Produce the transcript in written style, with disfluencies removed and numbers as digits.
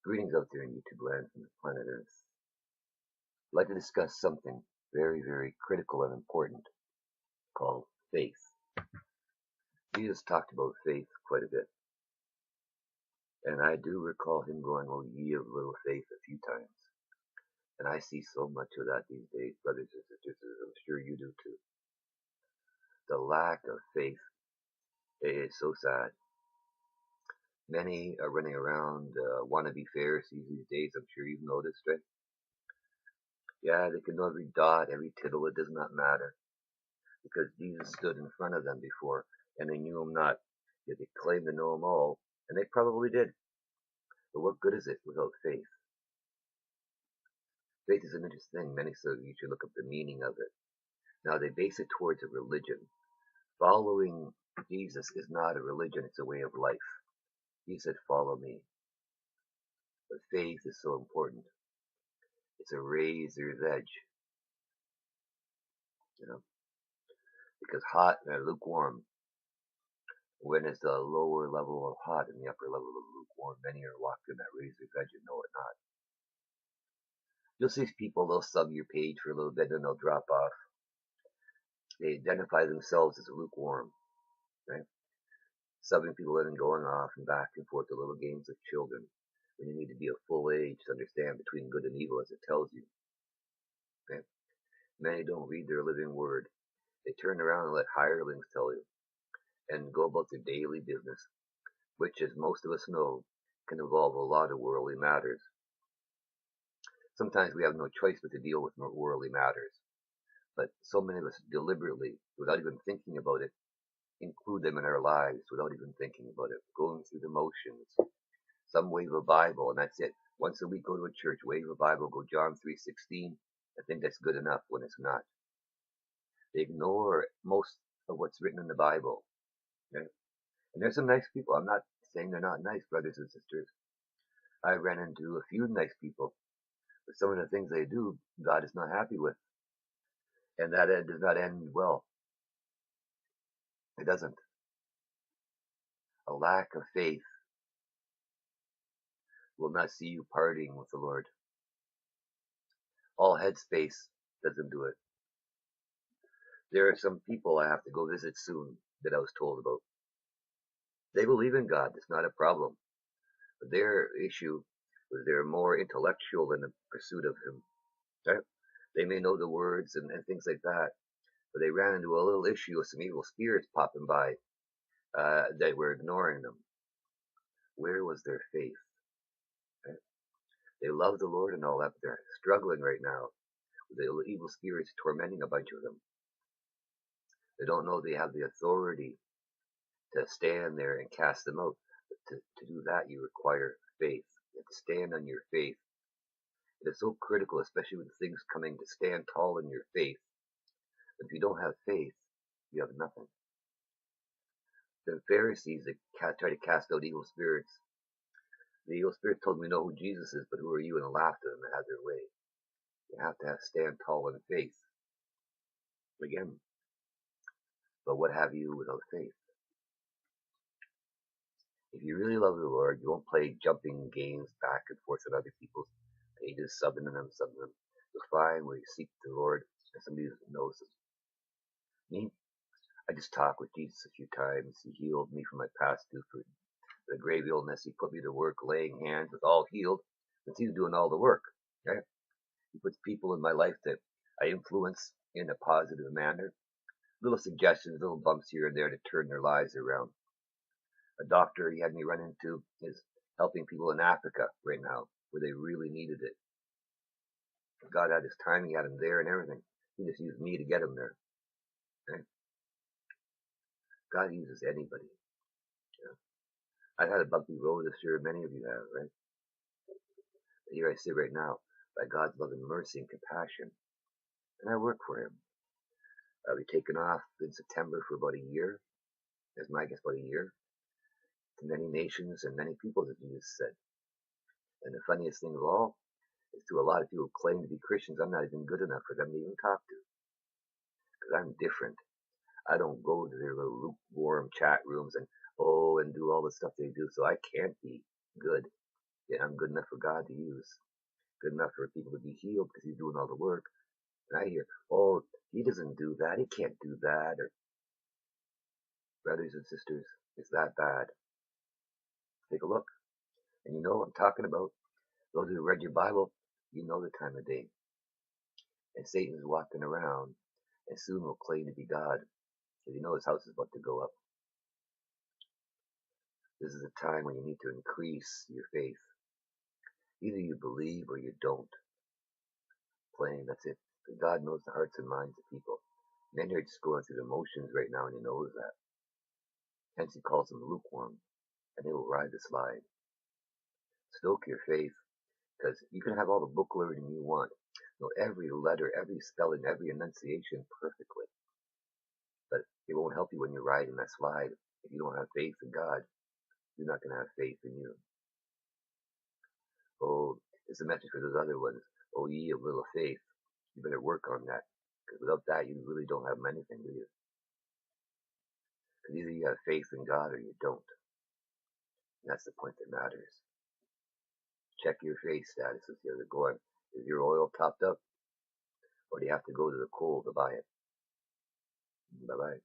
Greetings out there in YouTube land from the planet Earth. I'd like to discuss something very, very critical and important called faith. Jesus talked about faith quite a bit, and I do recall him going, "Oh, ye of little faith," a few times. And I see so much of that these days, brothers and sisters, as I'm sure you do too. The lack of faith is so sad. Many are running around wannabe Pharisees these days. I'm sure you've noticed, right? Yeah, they can know every dot, every tittle. It does not matter, because Jesus stood in front of them before, and they knew him not. Yet they claimed to know him all, and they probably did. But what good is it without faith? Faith is an interesting thing. Many say you should look up the meaning of it. Now, they base it towards a religion. Following Jesus is not a religion, it's a way of life. He said, "Follow me." But faith is so important. It's a razor's edge, you know, because hot and lukewarm, when it's the lower level of hot and the upper level of lukewarm, many are walking that razor's edge and know it not. You'll see people, they'll sub your page for a little bit, then they'll drop off. They identify themselves as lukewarm, right? Subbing people in and going off and back and forth, the little games of children, when you need to be of full age to understand between good and evil, as it tells you. Right? Many don't read their living word. They turn around and let hirelings tell you and go about their daily business, which, as most of us know, can involve a lot of worldly matters. Sometimes we have no choice but to deal with worldly matters. But so many of us deliberately, without even thinking about it, include them in our lives without even thinking about it, going through the motions. Some wave a Bible, and that's it. Once a week, go to a church, wave a Bible, go John 3:16. I think that's good enough when it's not. They ignore most of what's written in the Bible. Okay? And there's some nice people. I'm not saying they're not nice, brothers and sisters. I ran into a few nice people, but some of the things they do, God is not happy with. And that does not end well. It doesn't. A lack of faith will not see you partying with the Lord. All headspace doesn't do it. There are some people I have to go visit soon that I was told about. They believe in God. It's not a problem. But their issue was they're more intellectual in the pursuit of Him. Right? They may know the words and things like that, but they ran into a little issue with some evil spirits popping by that were ignoring them. Where was their faith? Right? They love the Lord and all that, but they're struggling right now with the evil spirits tormenting a bunch of them. They don't know they have the authority to stand there and cast them out. But to do that, you require faith. You have to stand on your faith. It is so critical, especially with things coming, to stand tall in your faith. But if you don't have faith, you have nothing. The Pharisees that try to cast out evil spirits, the evil spirit told them, "We know who Jesus is, but who are you?" and laughed at them and had their way. You have to stand tall in faith. Again, but what have you without faith? If you really love the Lord, you won't play jumping games back and forth with other people's pages, subbing them. You'll find where you seek the Lord and somebody who knows Him. Me, I just talked with Jesus a few times. He healed me from my past due for the grave illness. He put me to work laying hands with all healed, since He's doing all the work. Okay? He puts people in my life that I influence in a positive manner. Little suggestions, little bumps here and there to turn their lives around. A doctor he had me run into is helping people in Africa right now where they really needed it. God had His timing, He had him there and everything. He just used me to get him there. Right? God uses anybody. You know? I've had a bumpy road, I'm sure many of you have, right? But here I sit right now, by God's love and mercy and compassion, and I work for Him. I'll be taken off in September for about a year, as my guess, about a year, to many nations and many people, as Jesus said. And the funniest thing of all is, to a lot of people who claim to be Christians, I'm not even good enough for them to even talk to, because I'm different. I don't go to their little lukewarm chat rooms and do all the stuff they do, so I can't be good. Yet I'm good enough for God to use. Good enough for people to be healed because he's doing all the work. And I hear, oh, he doesn't do that. He can't do that. Or brothers and sisters, it's that bad. Take a look. And you know what I'm talking about. Those who read your Bible, you know the time of day. And Satan's walking around and soon will claim to be God. Because you know his house is about to go up. This is a time when you need to increase your faith. Either you believe or you don't. Plain, that's it. God knows the hearts and minds of people. Men are just going through the motions right now, and he knows that. Hence he calls them lukewarm, and they will ride the slide. Stoke your faith, because you can have all the book learning you want. Know every letter, every spelling, every enunciation perfectly. But it won't help you when you're riding that slide. If you don't have faith in God, you're not going to have faith in you. Oh, it's a message for those other ones. Oh, ye of little faith. You better work on that. Because without that, you really don't have anything, do you? Because either you have faith in God or you don't. And that's the point that matters. Check your faith status as the other going. Is your oil topped up? Or do you have to go to the coal to buy it? Bye-bye.